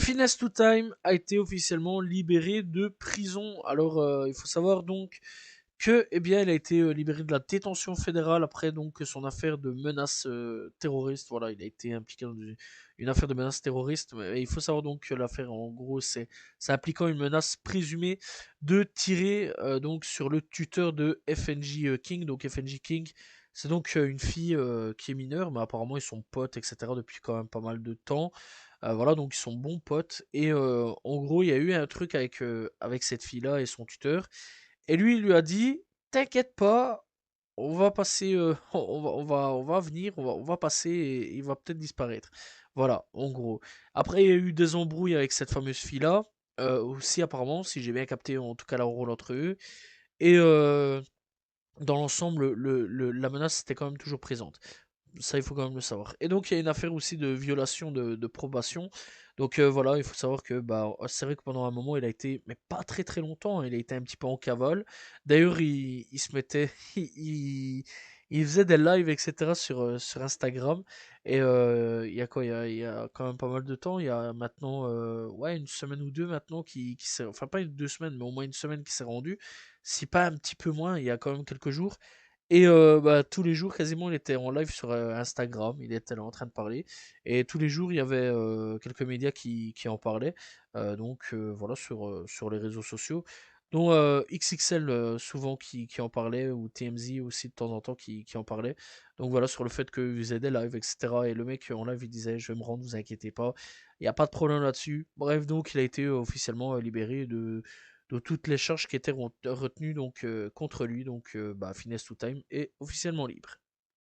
Finesse to Time a été officiellement libéré de prison. Alors, il faut savoir donc que, eh bien, il a été libéré de la détention fédérale après donc son affaire de menace terroriste. Voilà, il a été impliqué dans une affaire de menace terroriste. Mais il faut savoir donc que l'affaire, en gros, c'est impliquant une menace présumée de tirer donc sur le tuteur de FNJ King. Donc FNJ King, c'est donc une fille qui est mineure, mais apparemment ils sont potes, etc. depuis quand même pas mal de temps. Voilà, donc ils sont bons potes. Et en gros, il y a eu un truc avec cette fille-là et son tuteur. Et lui, il lui a dit, t'inquiète pas, on va passer, on va venir, on va passer et il va peut-être disparaître. Voilà, en gros. Après, il y a eu des embrouilles avec cette fameuse fille-là, aussi apparemment, si j'ai bien capté en tout cas la rôle entre eux. Et dans l'ensemble, la menace était quand même toujours présente. Ça, il faut quand même le savoir. Et donc, il y a une affaire aussi de violation de probation. Donc voilà, il faut savoir que bah, c'est vrai que pendant un moment, il a été, mais pas très très longtemps, hein, il a été un petit peu en cavale. D'ailleurs, il se mettait, il faisait des lives, etc. sur Instagram. Et il y a quoi, il y a quand même pas mal de temps. Il y a maintenant, ouais, une semaine ou deux maintenant qui s'est, enfin pas 2 semaines, mais au moins une semaine qui s'est rendu. Si pas un petit peu moins, il y a quand même quelques jours. Et bah, tous les jours, quasiment, il était en live sur Instagram, il était là en train de parler. Et tous les jours, il y avait quelques médias qui en parlaient. Donc voilà, sur les réseaux sociaux. Dont XXL souvent qui en parlait, ou TMZ aussi de temps en temps qui en parlait. Donc voilà, sur le fait qu'il faisait des lives, etc. Et le mec en live, il disait, je vais me rendre, vous inquiétez pas. Il n'y a pas de problème là-dessus. Bref, donc il a été officiellement libéré de toutes les charges qui étaient retenues donc contre lui. Donc bah, Finesse to Time est officiellement libre.